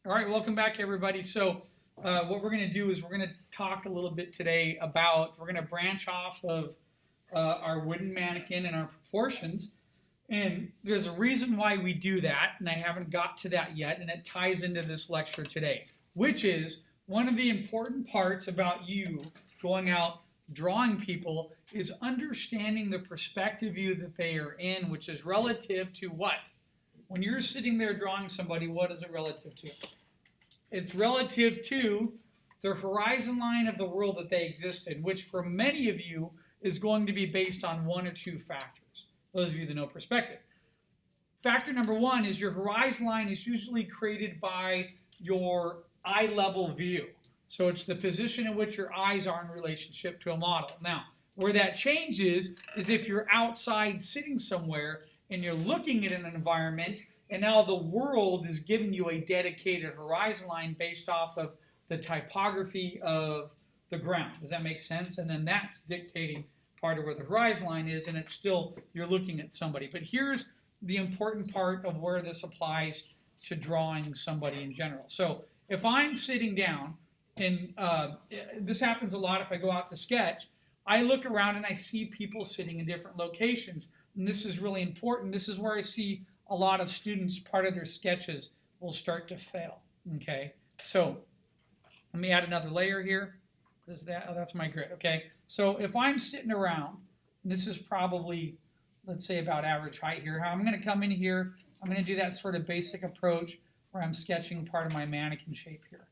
All right, welcome back, everybody. So, what we're going to do is we're going to talk a little bit today about, we're going to branch off of our wooden mannequin and our proportions. And there's a reason why we do that, and I haven't got to that yet, and it ties into this lecture today, which is one of the important parts about you going out drawing people is understanding the perspective view that they are in, which is relative to what? When you're sitting there drawing somebody, what is it relative to? It's relative to the horizon line of the world that they exist in, which for many of you is going to be based on one or two factors. Those of you that know perspective. Factor number one is your horizon line is usually created by your eye level view. So it's the position in which your eyes are in relationship to a model. Now, where that changes is if you're outside sitting somewhere and you're looking at an environment and now the world is giving you a dedicated horizon line based off of the typography of the ground. Does that make sense? And then that's dictating part of where the horizon line is, and it's still, you're looking at somebody. But here's the important part of where this applies to drawing somebody in general. So if I'm sitting down, and this happens a lot if I go out to sketch, I look around and I see people sitting in different locations. And this is really important. This is where I see a lot of students, part of their sketches will start to fail. Okay, so let me add another layer here. Is that, oh, that's my grid. Okay, so if I'm sitting around, and this is probably, let's say about average height here, I'm going to come in here, I'm going to do that sort of basic approach where I'm sketching part of my mannequin shape here.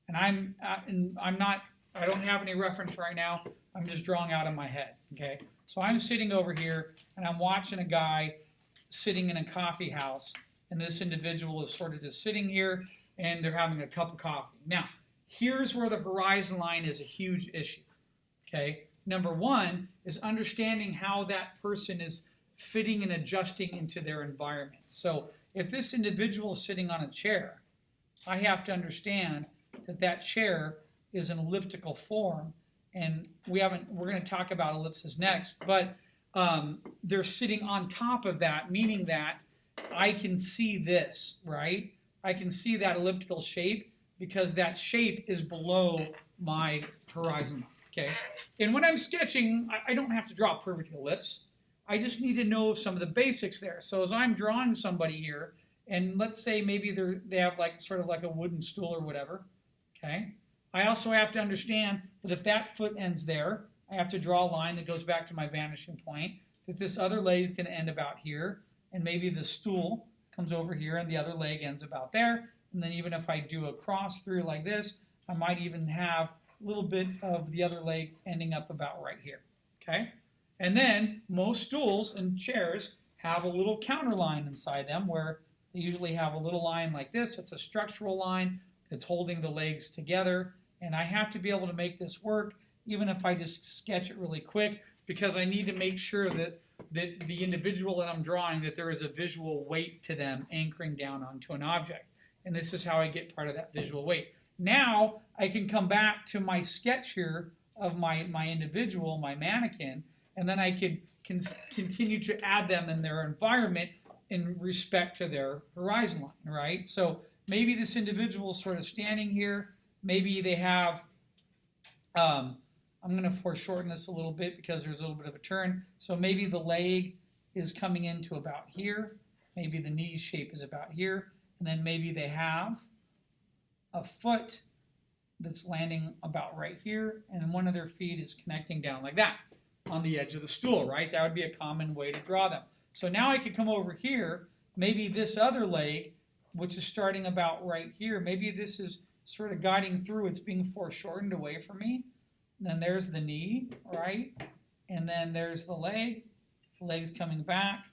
And I don't have any reference right now. I'm just drawing out of my head. Okay, so I'm sitting over here and I'm watching a guy sitting in a coffee house, and this individual is sort of just sitting here and they're having a cup of coffee. Now, here's where the horizon line is a huge issue. Okay, number one is understanding how that person is fitting and adjusting into their environment. So if this individual is sitting on a chair, I have to understand that that chair is an elliptical form, and we're going to talk about ellipses next, but they're sitting on top of that, meaning that I can see this, right? I can see that elliptical shape because that shape is below my horizon line, okay? And when I'm sketching, I don't have to draw a perfect ellipse. I just need to know some of the basics there. So as I'm drawing somebody here, and let's say maybe they have like sort of like a wooden stool or whatever, okay? I also have to understand that if that foot ends there, I have to draw a line that goes back to my vanishing point, that this other leg is going to end about here, and maybe the stool comes over here and the other leg ends about there. And then even if I do a cross through like this, I might even have a little bit of the other leg ending up about right here, okay? And then most stools and chairs have a little counter line inside them where they usually have a little line like this. It's a structural line that's holding the legs together, and I have to be able to make this work even if I just sketch it really quick, because I need to make sure that the individual that I'm drawing, that there is a visual weight to them anchoring down onto an object. And this is how I get part of that visual weight. Now I can come back to my sketch here of my individual, my mannequin, and then I could continue to add them in their environment in respect to their horizon line, right? So maybe this individual is sort of standing here. Maybe they have, I'm going to foreshorten this a little bit because there's a little bit of a turn. So maybe the leg is coming into about here. Maybe the knee shape is about here. And then maybe they have a foot that's landing about right here, and one of their feet is connecting down like that on the edge of the stool, right? That would be a common way to draw them. So now I could come over here, maybe this other leg, which is starting about right here, maybe this is sort of guiding through, it's being foreshortened away from me. And then there's the knee, right? And then there's the leg. The leg's coming back.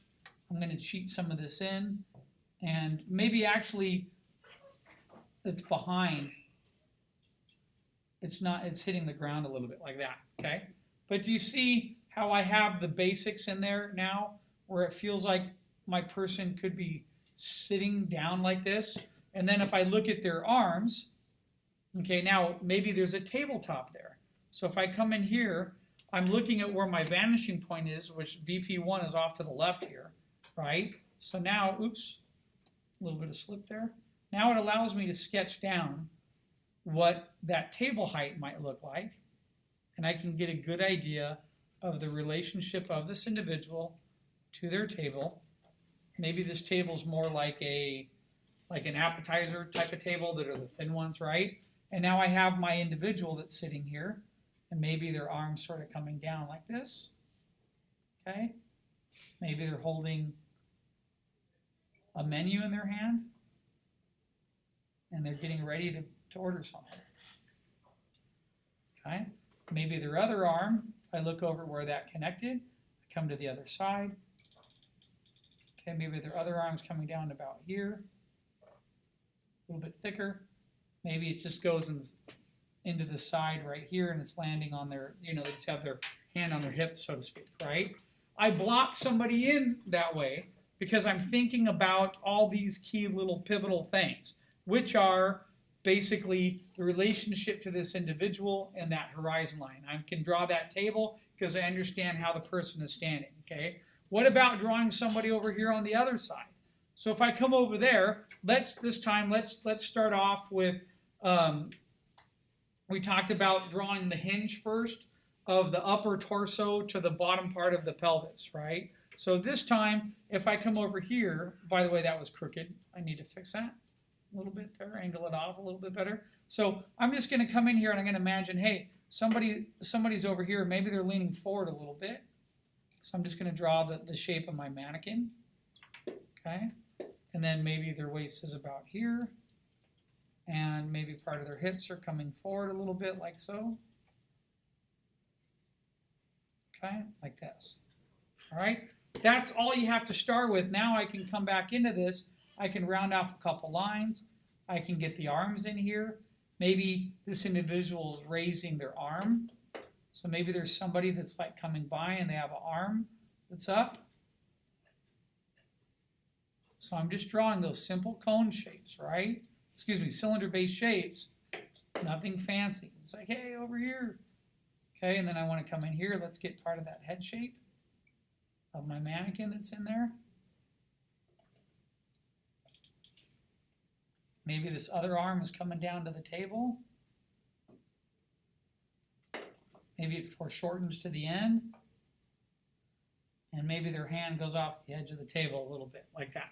I'm going to cheat some of this in. And maybe actually it's behind. It's not, it's hitting the ground a little bit like that, okay? But do you see how I have the basics in there now, where it feels like my person could be sitting down like this? And then if I look at their arms, okay, now maybe there's a tabletop there. So if I come in here, I'm looking at where my vanishing point is, which VP1 is off to the left here, right? So now, oops, a little bit of slip there. Now it allows me to sketch down what that table height might look like, and I can get a good idea of the relationship of this individual to their table. Maybe this table's more like an appetizer type of table that are the thin ones, right? And now I have my individual that's sitting here, and maybe their arms sort of coming down like this. Okay? Maybe they're holding a menu in their hand, and they're getting ready to order something. Okay? Maybe their other arm, if I look over where that connected, I come to the other side. Okay, maybe their other arm's coming down about here, a little bit thicker. Maybe it just goes into the side right here, and it's landing on their, they just have their hand on their hip, so to speak, right? I block somebody in that way because I'm thinking about all these key little pivotal things, which are basically the relationship to this individual and that horizon line. I can draw that table because I understand how the person is standing, okay? What about drawing somebody over here on the other side? So if I come over there, let's start off with, we talked about drawing the hinge first of the upper torso to the bottom part of the pelvis, right? So this time, if I come over here, by the way, that was crooked. I need to fix that a little bit better, angle it off a little bit better. So I'm just going to come in here and I'm going to imagine, hey, somebody's over here. Maybe they're leaning forward a little bit. So I'm just going to draw the shape of my mannequin, okay? And then maybe their waist is about here, and maybe part of their hips are coming forward a little bit, like so. Okay, like this. All right, that's all you have to start with. Now I can come back into this. I can round off a couple lines. I can get the arms in here. Maybe this individual is raising their arm. So maybe there's somebody that's like coming by and they have an arm that's up. So I'm just drawing those simple cone shapes, right? Excuse me, cylinder-based shapes. Nothing fancy. It's like, hey, over here. Okay, and then I want to come in here. Let's get part of that head shape of my mannequin that's in there. Maybe this other arm is coming down to the table. Maybe it foreshortens to the end. And maybe their hand goes off the edge of the table a little bit, like that.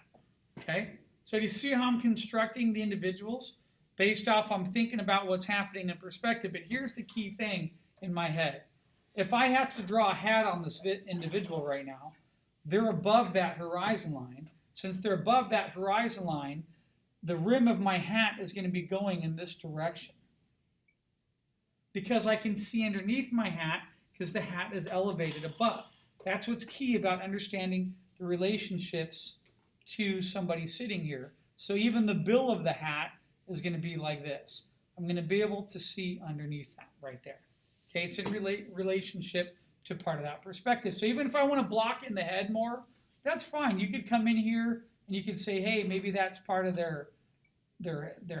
Okay? So do you see how I'm constructing the individuals? Based off, I'm thinking about what's happening in perspective. But here's the key thing in my head. If I have to draw a hat on this individual right now, they're above that horizon line. Since they're above that horizon line, the rim of my hat is going to be going in this direction. Because I can see underneath my hat because the hat is elevated above. That's what's key about understanding the relationships to somebody sitting here. So even the bill of the hat is going to be like this. I'm going to be able to see underneath that right there. Okay, it's in relationship to part of that perspective. So even if I want to block in the head more, that's fine. You could come in here and you could say, hey, maybe that's part of their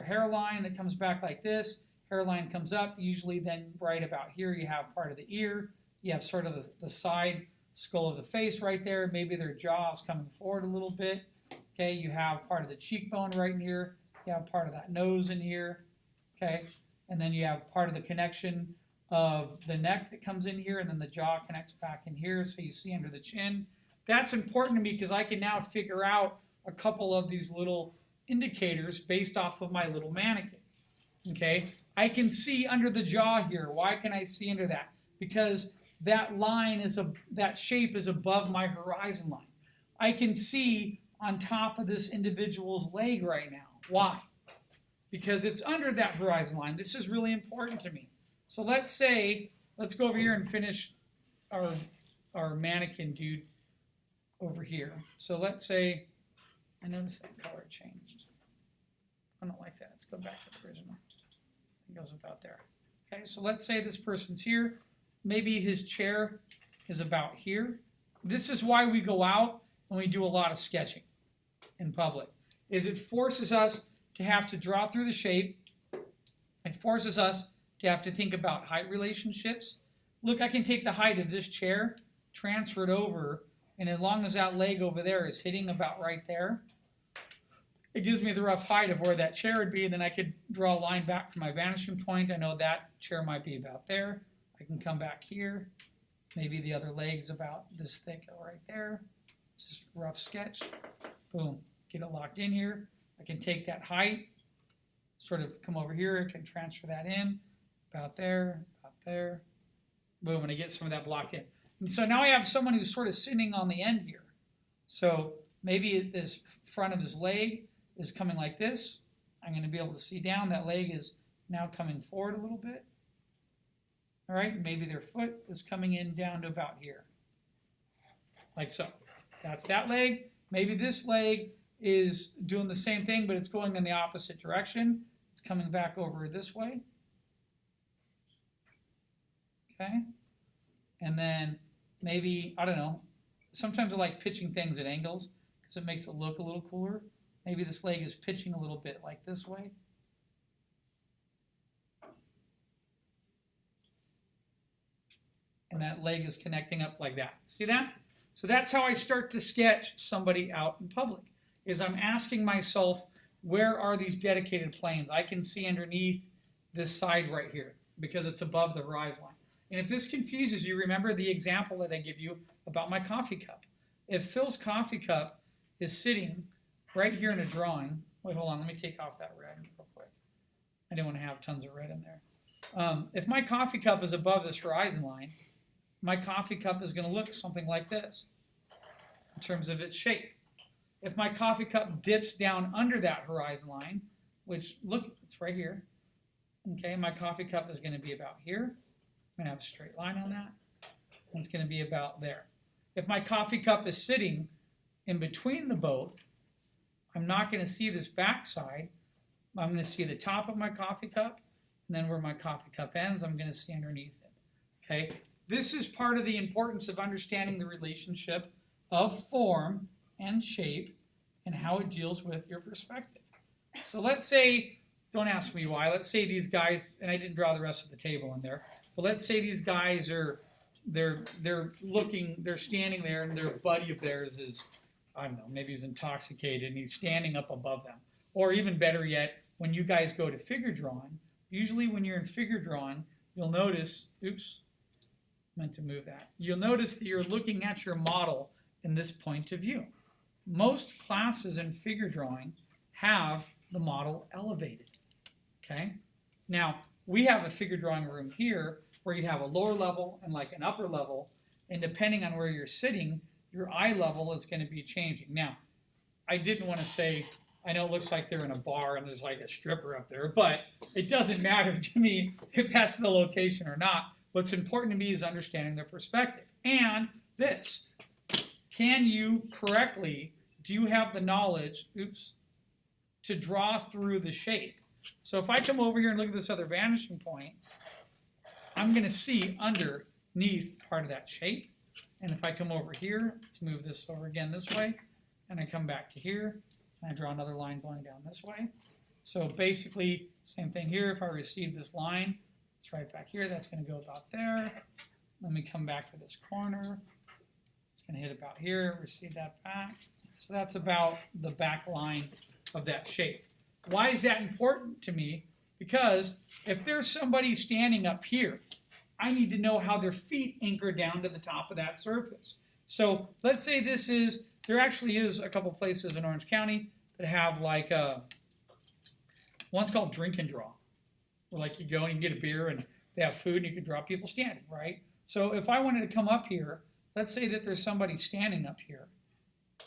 hairline that comes back like this. Hairline comes up. Usually then right about here you have part of the ear. You have sort of the side skull of the face right there. Maybe their jaw is coming forward a little bit. Okay, you have part of the cheekbone right in here. You have part of that nose in here. Okay, and then you have part of the connection of the neck that comes in here, and then the jaw connects back in here, so you see under the chin. That's important to me because I can now figure out a couple of these little indicators based off of my little mannequin. Okay, I can see under the jaw here. Why can I see under that? Because that line that shape is above my horizon line. I can see on top of this individual's leg right now. Why? Because it's under that horizon line. This is really important to me. So let's go over here and finish our mannequin dude over here. So let's say, I noticed that color changed. I don't like that. Let's go back to the original. It goes about there. Okay, so let's say this person's here. Maybe his chair is about here. This is why we go out and we do a lot of sketching in public, is it forces us to have to draw through the shape. It forces us to have to think about height relationships. Look, I can take the height of this chair, transfer it over, and as long as that leg over there is hitting about right there, it gives me the rough height of where that chair would be. And then I could draw a line back from my vanishing point. I know that chair might be about there. I can come back here. Maybe the other leg's about this thick right there. Just rough sketch. Boom. Get it locked in here. I can take that height, sort of come over here. I can transfer that in. About there, about there. Boom. And I get some of that blocked in. And so now I have someone who's sort of sitting on the end here. So maybe this front of his leg is coming like this. I'm going to be able to see down. That leg is now coming forward a little bit. All right, maybe their foot is coming in down to about here. Like so. That's that leg. Maybe this leg is doing the same thing, but it's going in the opposite direction. It's coming back over this way. Okay. And then maybe, I don't know, sometimes I like pitching things at angles because it makes it look a little cooler. Maybe this leg is pitching a little bit like this way. And that leg is connecting up like that. See that? So that's how I start to sketch somebody out in public, is I'm asking myself, where are these dedicated planes? I can see underneath this side right here because it's above the horizon line. And if this confuses you, remember the example that I give you about my coffee cup. If Phil's coffee cup is sitting right here in a drawing, wait, hold on, let me take off that red real quick. I didn't want to have tons of red in there. If my coffee cup is above this horizon line, my coffee cup is going to look something like this in terms of its shape. If my coffee cup dips down under that horizon line, which, look, it's right here, okay, my coffee cup is going to be about here. I'm going to have a straight line on that. And it's going to be about there. If my coffee cup is sitting in between the both, I'm not going to see this back side. I'm going to see the top of my coffee cup, and then where my coffee cup ends, I'm going to see underneath it. Okay? This is part of the importance of understanding the relationship of form and shape and how it deals with your perspective. So let's say, don't ask me why, let's say these guys, and I didn't draw the rest of the table in there, but let's say these guys are, they're standing there and their buddy of theirs is, I don't know, maybe he's intoxicated and he's standing up above them. Or even better yet, when you guys go to figure drawing, usually when you're in figure drawing, you'll notice, oops, meant to move that. You'll notice that you're looking at your model in this point of view. Most classes in figure drawing have the model elevated. Okay? Now, we have a figure drawing room here where you have a lower level and like an upper level, and depending on where you're sitting, your eye level is going to be changing. Now, I didn't want to say, I know it looks like they're in a bar and there's like a stripper up there, but it doesn't matter to me if that's the location or not. What's important to me is understanding their perspective. And this, can you correctly, do you have the knowledge, to draw through the shape? So if I come over here and look at this other vanishing point, I'm going to see underneath part of that shape. And if I come over here, let's move this over again this way, and I come back to here, and I draw another line going down this way. So basically, same thing here. If I receive this line, it's right back here. That's going to go about there. Let me come back to this corner. It's going to hit about here, receive that back. So that's about the back line of that shape. Why is that important to me? Because if there's somebody standing up here, I need to know how their feet anchor down to the top of that surface. So let's say this is, there actually is a couple places in Orange County that have like one's called Drink and Draw. Where like you go and you get a beer and they have food and you can draw people standing, right? So if I wanted to come up here, let's say that there's somebody standing up here,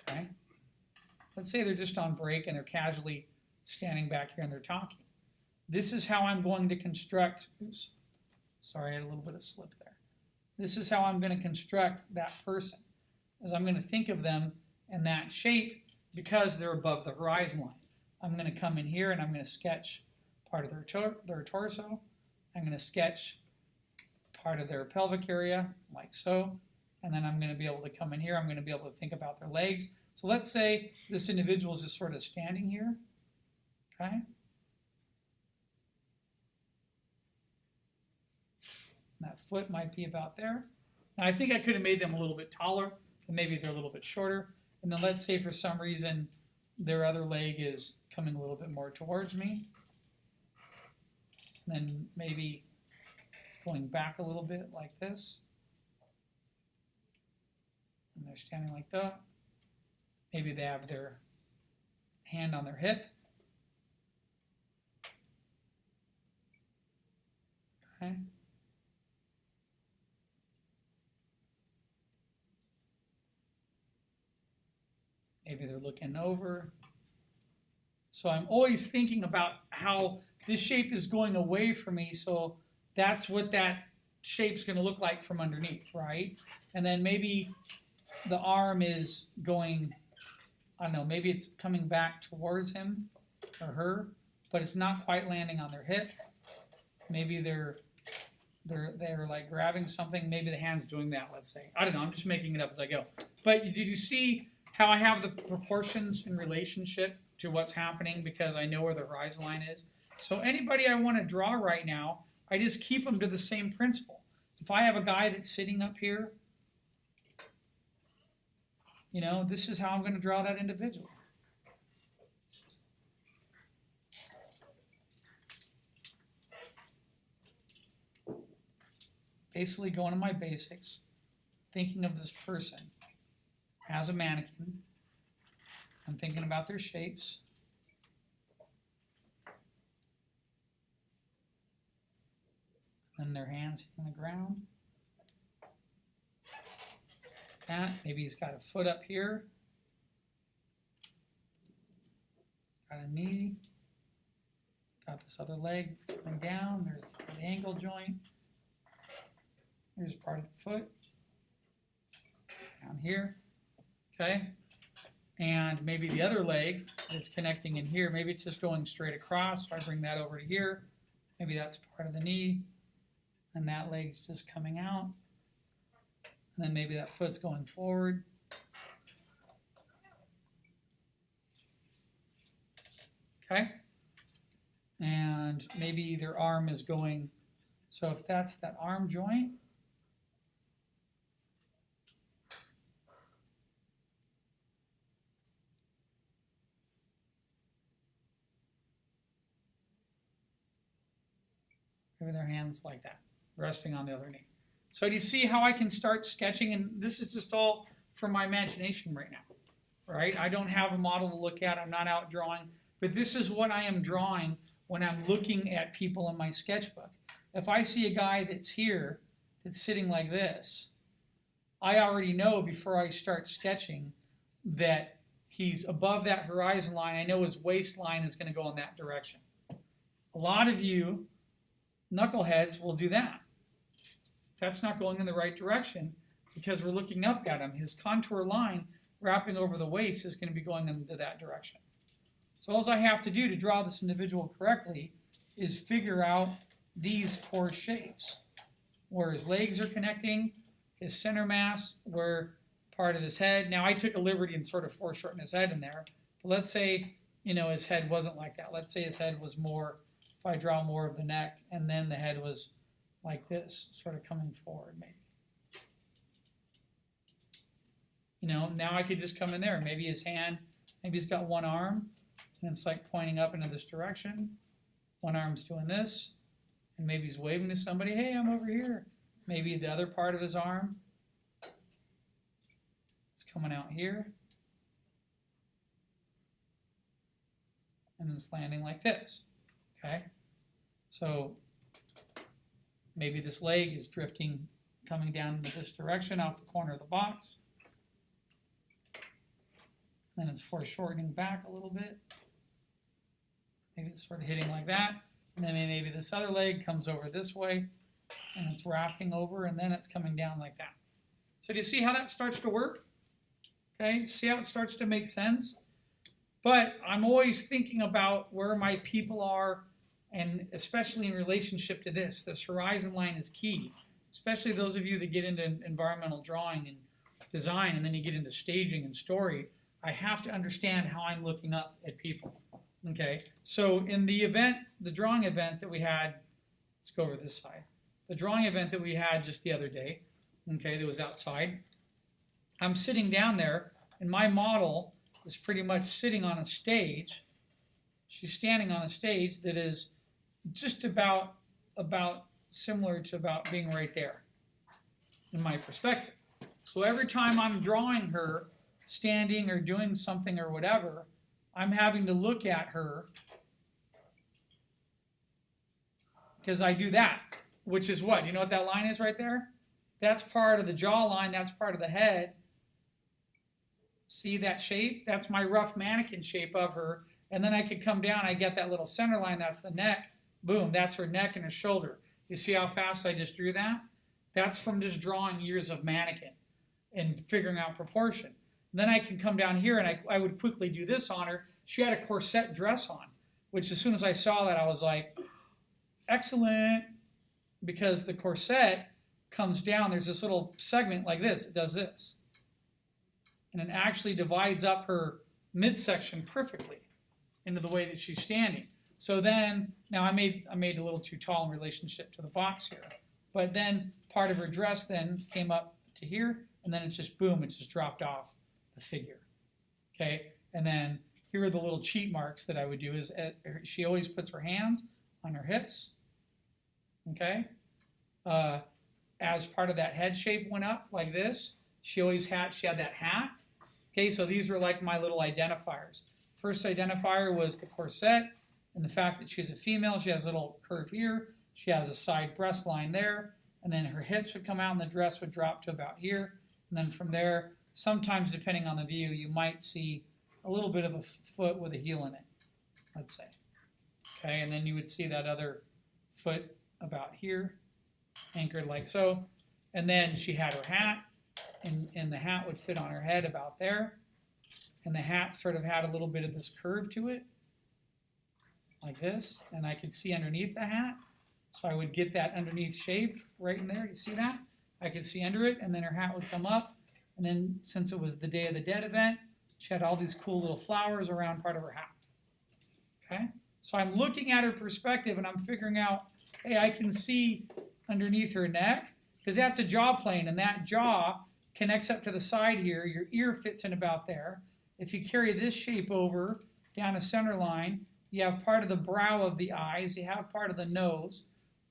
okay? Let's say they're just on break and they're casually standing back here and they're talking. This is how I'm going to construct, oops, sorry, I had a little bit of slip there. This is how I'm going to construct that person, is I'm going to think of them in that shape because they're above the horizon line. I'm going to come in here and I'm going to sketch part of their torso. I'm going to sketch part of their pelvic area, like so. And then I'm going to be able to come in here. I'm going to be able to think about their legs. So let's say this individual is just sort of standing here, okay? That foot might be about there. Now, I think I could have made them a little bit taller, and maybe they're a little bit shorter. And then let's say for some reason their other leg is coming a little bit more towards me. And then maybe it's going back a little bit like this. And they're standing like that. Maybe they have their hand on their hip. Okay. Maybe they're looking over. So I'm always thinking about how this shape is going away from me, so that's what that shape's going to look like from underneath, right? And then maybe the arm is going, I don't know, maybe it's coming back towards him or her, but it's not quite landing on their hip. Maybe they're like grabbing something. Maybe the hand's doing that, let's say. I don't know, I'm just making it up as I go. But did you see how I have the proportions in relationship to what's happening because I know where the horizon line is? So anybody I want to draw right now, I just keep them to the same principle. If I have a guy that's sitting up here, you know, this is how I'm going to draw that individual. Basically going to my basics, thinking of this person as a mannequin. I'm thinking about their shapes. And their hands hitting the ground. That, maybe he's got a foot up here. Got a knee. Got this other leg that's coming down. There's the ankle joint. Here's part of the foot. Down here. Okay. And maybe the other leg is connecting in here. Maybe it's just going straight across. So I bring that over to here. Maybe that's part of the knee. And that leg's just coming out. And then maybe that foot's going forward. Okay? And maybe their arm is going, so if that's that arm joint, maybe their hands like that, resting on the other knee. So do you see how I can start sketching? And this is just all from my imagination right now, right? I don't have a model to look at. I'm not out drawing. But this is what I am drawing when I'm looking at people in my sketchbook. If I see a guy that's here, that's sitting like this, I already know before I start sketching that he's above that horizon line. I know his waistline is going to go in that direction. A lot of you knuckleheads will do that. That's not going in the right direction because we're looking up at him. His contour line wrapping over the waist is going to be going into that direction. So all I have to do to draw this individual correctly is figure out these core shapes, where his legs are connecting, his center mass, where part of his head. Now I took a liberty and sort of foreshortened his head in there. But let's say, you know, his head wasn't like that. Let's say his head was more, if I draw more of the neck, and then the head was like this, sort of coming forward maybe. You know, now I could just come in there. Maybe his hand, maybe he's got one arm, and it's like pointing up into this direction. One arm's doing this, and maybe he's waving to somebody, hey, I'm over here. Maybe the other part of his arm is coming out here. And it's landing like this, okay? So maybe this leg is drifting, coming down into this direction off the corner of the box. Then it's foreshortening back a little bit. Maybe it's sort of hitting like that. And then maybe this other leg comes over this way, and it's wrapping over, and then it's coming down like that. So do you see how that starts to work? Okay, see how it starts to make sense? But I'm always thinking about where my people are, and especially in relationship to this. This horizon line is key, especially those of you that get into environmental drawing and design, and then you get into staging and story. I have to understand how I'm looking up at people. Okay, so in the event, the drawing event that we had, let's go over this side. The drawing event that we had just the other day, okay, that was outside. I'm sitting down there, and my model is pretty much sitting on a stage. She's standing on a stage that is just about similar to about being right there in my perspective. So every time I'm drawing her standing or doing something or whatever, I'm having to look at her because I do that, which is what? You know what that line is right there? That's part of the jawline, that's part of the head. See that shape? That's my rough mannequin shape of her. And then I could come down, I get that little center line, that's the neck. Boom, that's her neck and her shoulder. You see how fast I just drew that? That's from just drawing years of mannequin and figuring out proportion. Then I can come down here and I would quickly do this on her. She had a corset dress on, which as soon as I saw that, I was like, excellent, because the corset comes down. There's this little segment like this. It does this. And it actually divides up her midsection perfectly into the way that she's standing. So then, now I made a little too tall in relationship to the box here. But then part of her dress then came up to here, and then it's just boom, it just dropped off the figure. Okay, and then here are the little cheat marks that I would do is she always puts her hands on her hips. Okay, as part of that head shape went up like this, she had that hat. Okay, so these were like my little identifiers. First identifier was the corset and the fact that she's a female. She has a little curve here. She has a side breast line there. And then her hips would come out and the dress would drop to about here. And then from there, sometimes depending on the view, you might see a little bit of a foot with a heel in it, let's say. Okay, and then you would see that other foot about here, anchored like so. And then she had her hat, and the hat would fit on her head about there. And the hat sort of had a little bit of this curve to it, like this. And I could see underneath the hat. So I would get that underneath shape right in there. You see that? I could see under it, and then her hat would come up. And then since it was the Day of the Dead event, she had all these cool little flowers around part of her hat. Okay? So I'm looking at her perspective, and I'm figuring out, hey, I can see underneath her neck, because that's a jaw plane, and that jaw connects up to the side here. Your ear fits in about there. If you carry this shape over down a center line, you have part of the brow of the eyes, you have part of the nose,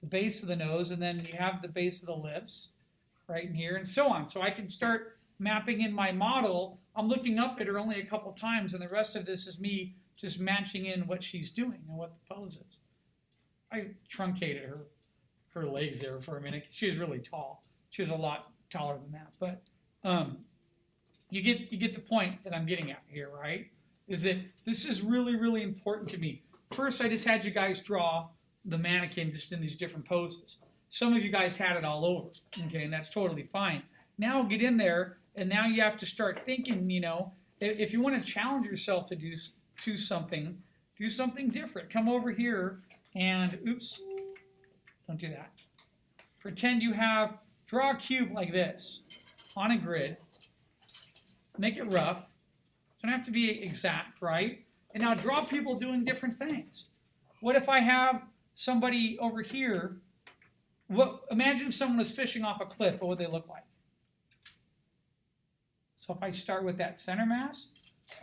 the base of the nose, and then you have the base of the lips right in here, and so on. So I can start mapping in my model. I'm looking up at her only a couple times, and the rest of this is me just matching in what she's doing and what the pose is. I truncated her legs there for a minute. She was really tall. She was a lot taller than that. But you get the point that I'm getting at here, right? Is that this is really, really important to me. First, I just had you guys draw the mannequin just in these different poses. Some of you guys had it all over, okay, and that's totally fine. Now get in there, and now you have to start thinking, you know, if you want to challenge yourself to do something different. Come over here and, oops, don't do that. Pretend you draw a cube like this on a grid. Make it rough. Don't have to be exact, right? And now draw people doing different things. What if I have somebody over here? Imagine if someone was fishing off a cliff. What would they look like? So if I start with that center mass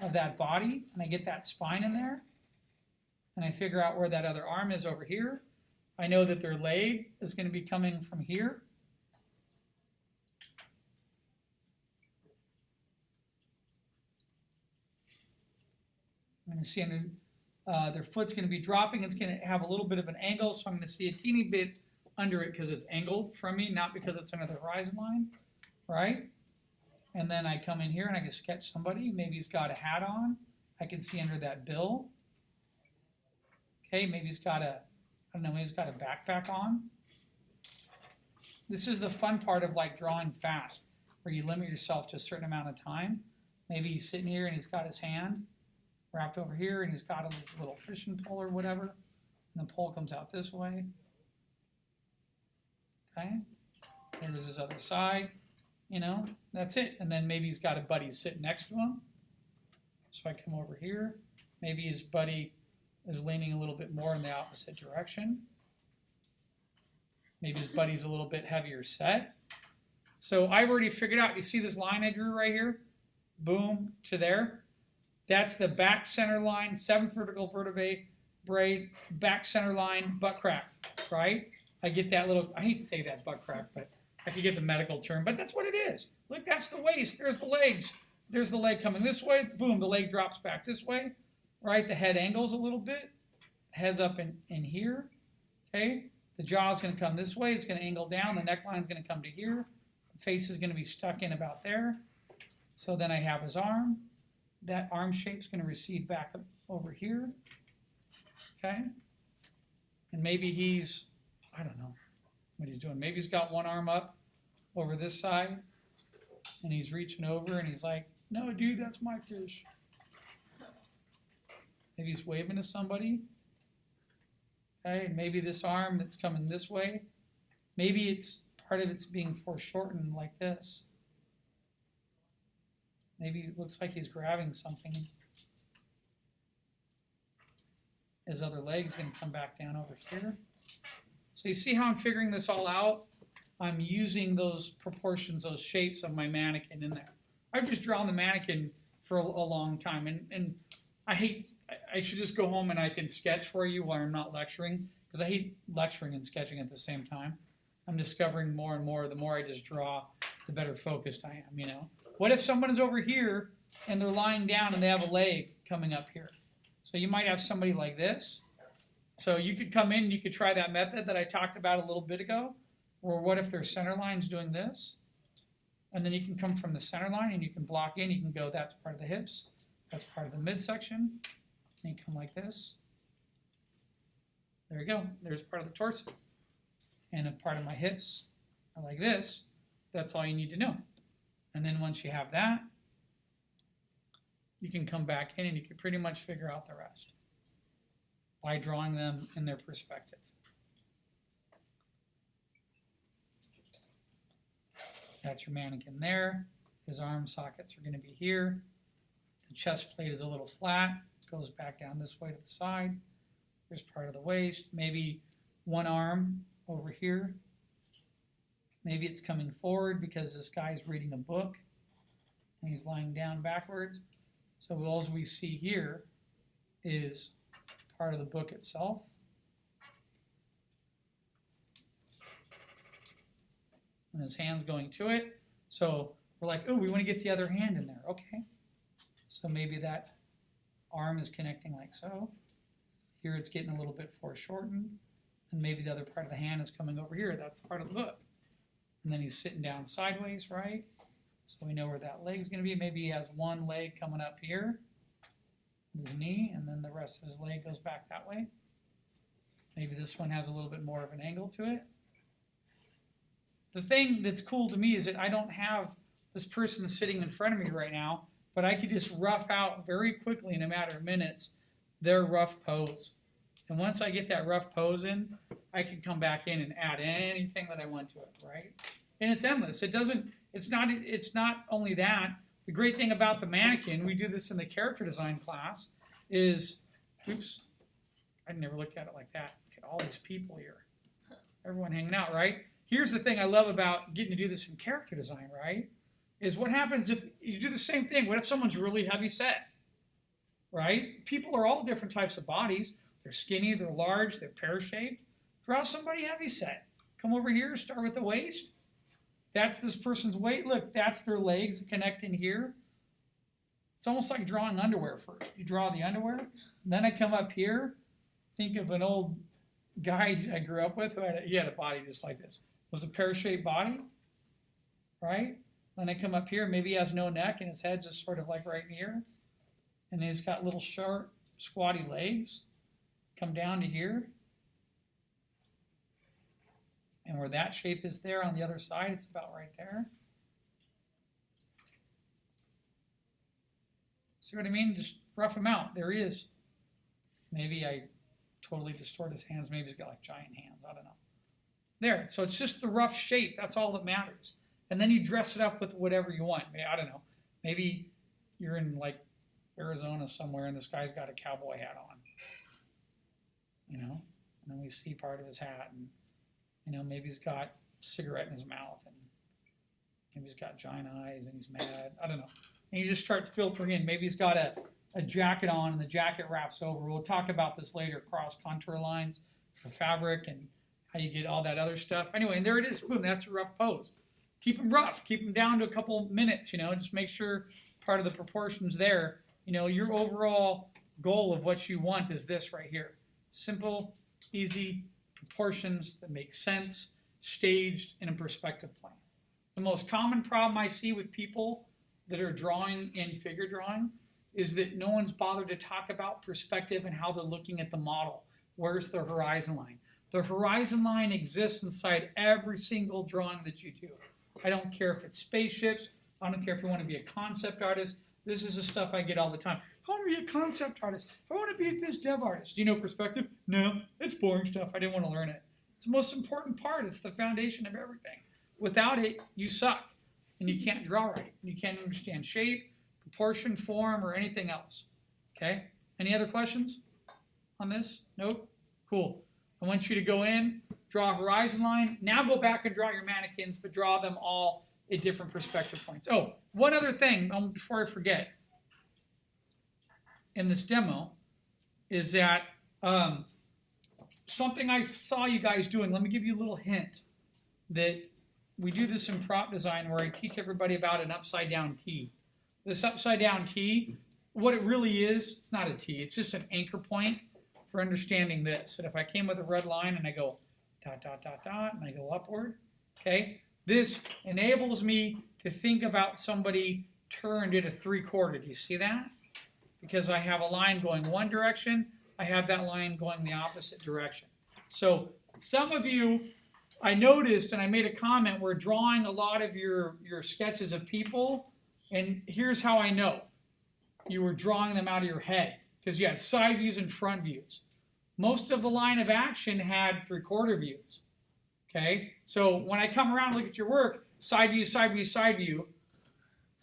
of that body, and I get that spine in there, and I figure out where that other arm is over here, I know that their leg is going to be coming from here. I'm going to see under, their foot's going to be dropping. It's going to have a little bit of an angle, so I'm going to see a teeny bit under it because it's angled from me, not because it's under the horizon line, right? And then I come in here and I can sketch somebody. Maybe he's got a hat on. I can see under that bill. Okay, maybe he's got maybe he's got a backpack on. This is the fun part of like drawing fast, where you limit yourself to a certain amount of time. Maybe he's sitting here and he's got his hand wrapped over here and he's got this little fishing pole or whatever. And the pole comes out this way. Okay, there's his other side. You know, that's it. And then maybe he's got a buddy sitting next to him. So I come over here. Maybe his buddy is leaning a little bit more in the opposite direction. Maybe his buddy's a little bit heavier set. So I've already figured out, you see this line I drew right here? Boom, to there. That's the back center line, 7th vertical vertebrae, back center line, butt crack, right? I get that little, I hate to say that, butt crack, but I could get the medical term, but that's what it is. Look, that's the waist. There's the legs. There's the leg coming this way. Boom, the leg drops back this way, right? The head angles a little bit. Head's up in here, okay? The jaw is going to come this way. It's going to angle down. The neckline is going to come to here. The face is going to be stuck in about there. So then I have his arm. That arm shape is going to recede back up over here, okay? And maybe he's, I don't know what he's doing. Maybe he's got one arm up over this side, and he's reaching over, and he's like, no, dude, that's my fish. Maybe he's waving to somebody. Okay, and maybe this arm that's coming this way, maybe it's part of it's being foreshortened like this. Maybe it looks like he's grabbing something. His other leg's going to come back down over here. So you see how I'm figuring this all out? I'm using those proportions, those shapes of my mannequin in there. I've just drawn the mannequin for a long time, and I should just go home and I can sketch for you while I'm not lecturing, because I hate lecturing and sketching at the same time. I'm discovering more and more, the more I just draw, the better focused I am, you know. What if someone is over here and they're lying down and they have a leg coming up here? So you might have somebody like this. So you could come in and you could try that method that I talked about a little bit ago. Or what if their center line's doing this? And then you can come from the center line and you can block in. You can go, that's part of the hips. That's part of the midsection. And you come like this. There you go. There's part of the torso. And a part of my hips are like this. That's all you need to know. And then once you have that, you can come back in and you can pretty much figure out the rest by drawing them in their perspective. That's your mannequin there. His arm sockets are going to be here. The chest plate is a little flat. It goes back down this way to the side. Here's part of the waist. Maybe one arm over here. Maybe it's coming forward because this guy's reading a book and he's lying down backwards. So all we see here is part of the book itself. And his hand's going to it. So we're like, oh, we want to get the other hand in there. Okay. So maybe that arm is connecting like so. Here it's getting a little bit foreshortened. And maybe the other part of the hand is coming over here. That's part of the book. And then he's sitting down sideways, right? So we know where that leg's going to be. Maybe he has one leg coming up here, his knee, and then the rest of his leg goes back that way. Maybe this one has a little bit more of an angle to it. The thing that's cool to me is that I don't have this person sitting in front of me right now, but I could just rough out very quickly in a matter of minutes their rough pose. And once I get that rough pose in, I can come back in and add anything that I want to it, right? And it's endless. It's not only that. The great thing about the mannequin, we do this in the character design class, is, oops, I never looked at it like that. Look at all these people here. Everyone hanging out, right? Here's the thing I love about getting to do this in character design, right? Is what happens if you do the same thing. What if someone's really heavy set, right? People are all different types of bodies. They're skinny, they're large, they're pear-shaped. Draw somebody heavy set. Come over here, start with the waist. That's this person's weight. Look, that's their legs that connect in here. It's almost like drawing underwear first. You draw the underwear, then I come up here. Think of an old guy I grew up with. He had a body just like this. It was a pear-shaped body, right? Then I come up here. Maybe he has no neck and his head's just sort of like right here. And he's got little short, squatty legs. Come down to here. And where that shape is there on the other side, it's about right there. See what I mean? Just rough him out. There he is. Maybe I totally distort his hands. Maybe he's got like giant hands. I don't know. There. So it's just the rough shape. That's all that matters. And then you dress it up with whatever you want. I don't know. Maybe you're in like Arizona somewhere and this guy's got a cowboy hat on. You know? And then we see part of his hat. And, you know, maybe he's got a cigarette in his mouth. And maybe he's got giant eyes and he's mad. I don't know. And you just start filtering in. Maybe he's got a a jacket on and the jacket wraps over. We'll talk about this later, cross contour lines for fabric and how you get all that other stuff. Anyway, and there it is. Boom, that's a rough pose. Keep them rough. Keep them down to a couple minutes, just make sure part of the proportions there. Your overall goal of what you want is this right here. Simple, easy proportions that make sense, staged, in a perspective plane. The most common problem I see with people that are drawing in figure drawing is that no one's bothered to talk about perspective and how they're looking at the model. Where's the horizon line? The horizon line exists inside every single drawing that you do. I don't care if it's spaceships. I don't care if you want to be a concept artist. This is the stuff I get all the time. I want to be a concept artist. I want to be a biz dev artist. Do you know perspective? No, it's boring stuff. I didn't want to learn it. It's the most important part. It's the foundation of everything. Without it, you suck. And you can't draw right. You can't understand shape, proportion, form, or anything else. Okay? Any other questions on this? Nope? Cool. I want you to go in, draw a horizon line. Now go back and draw your mannequins, but draw them all at different perspective points. Oh, one other thing before I forget in this demo is that something I saw you guys doing. Let me give you a little hint that we do this in prop design where I teach everybody about an upside down T. This upside down T, what it really is, it's not a T. It's just an anchor point for understanding this. And if I came with a red line and I go dot, dot, dot, dot, and I go upward, okay, this enables me to think about somebody turned at a 3/4. Do you see that? Because I have a line going one direction, I have that line going the opposite direction. So some of you, I noticed, and I made a comment, we're drawing a lot of your sketches of people, and here's how I know. You were drawing them out of your head, because you had side views and front views. Most of the line of action had 3/4 views. Okay? So when I come around and look at your work, side view, side view, side view,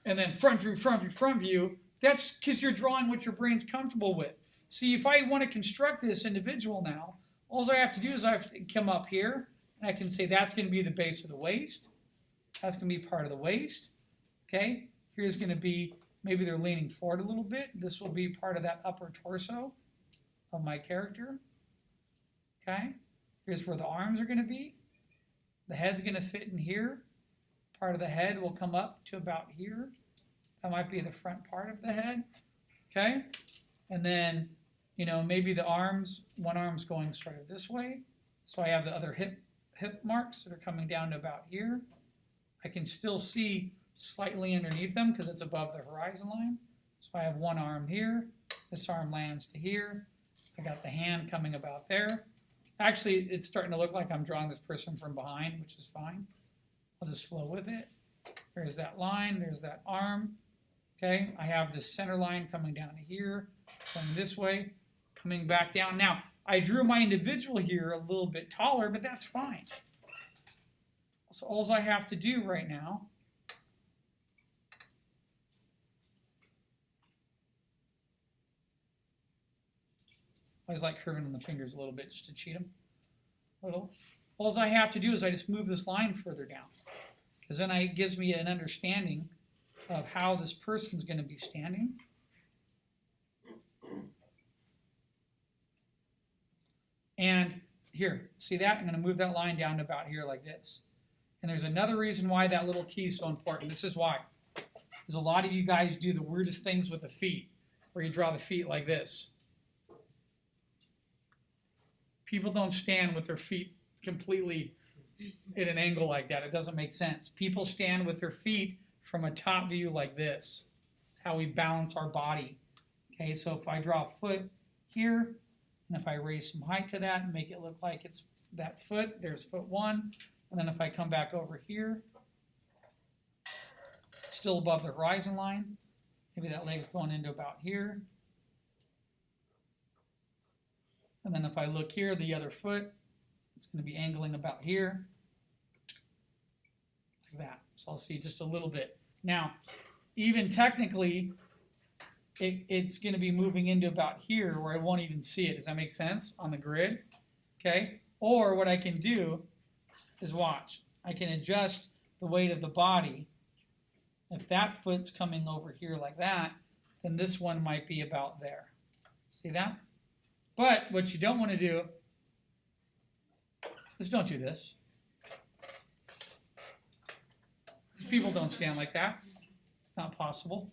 and then front view, front view, front view, that's because you're drawing what your brain's comfortable with. See, if I want to construct this individual now, all I have to do is I have to come up here, and I can say that's going to be the base of the waist. That's going to be part of the waist. Okay? Here's going to be, maybe they're leaning forward a little bit. This will be part of that upper torso of my character. Okay? Here's where the arms are going to be. The head's going to fit in here. Part of the head will come up to about here. That might be the front part of the head. Okay? And then, maybe the arms, one arm's going sort of this way. So I have the other hip marks that are coming down to about here. I can still see slightly underneath them because it's above the horizon line. So I have one arm here. This arm lands to here. I got the hand coming about there. Actually, it's starting to look like I'm drawing this person from behind, which is fine. I'll just flow with it. There's that line. There's that arm. Okay, I have this center line coming down to here, going this way, coming back down. Now, I drew my individual here a little bit taller, but that's fine. So all I have to do right now I always like curving on the fingers a little bit just to cheat them a little. All I have to do is I just move this line further down, because then it gives me an understanding of how this person's going to be standing. And here, see that? I'm going to move that line down to about here like this. And there's another reason why that little T is so important. This is why. Because a lot of you guys do the weirdest things with the feet, where you draw the feet like this. People don't stand with their feet completely at an angle like that. It doesn't make sense. People stand with their feet from a top view like this. It's how we balance our body. Okay, so if I draw a foot here, and if I raise some height to that and make it look like it's that foot, there's foot one. And then if I come back over here, still above the horizon line, maybe that leg's going into about here. And then if I look here, the other foot, it's going to be angling about here, like that. So I'll see just a little bit. Now, even technically, it's going to be moving into about here where I won't even see it. Does that make sense? On the grid. Okay? Or what I can do is watch. I can adjust the weight of the body. If that foot's coming over here like that, then this one might be about there. See that? But what you don't want to do is don't do this. People don't stand like that. It's not possible.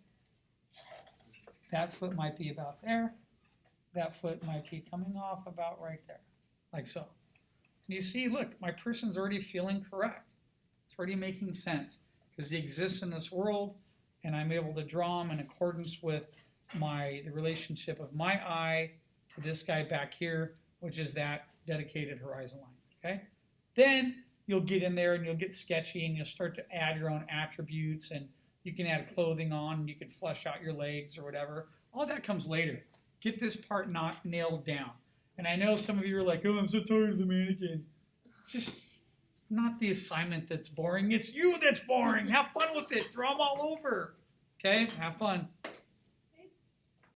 That foot might be about there. That foot might be coming off about right there, like so. And you see, look, my person's already feeling correct. It's already making sense because he exists in this world, and I'm able to draw him in accordance with the relationship of my eye to this guy back here, which is that dedicated horizon line. Okay? Then you'll get in there and you'll get sketchy and you'll start to add your own attributes, and you can add clothing on and you can flesh out your legs or whatever. All that comes later. Get this part not nailed down. And I know some of you are like, oh, I'm so tired of the mannequin. It's not the assignment that's boring. It's you that's boring. Have fun with it. Draw them all over. Okay? Have fun.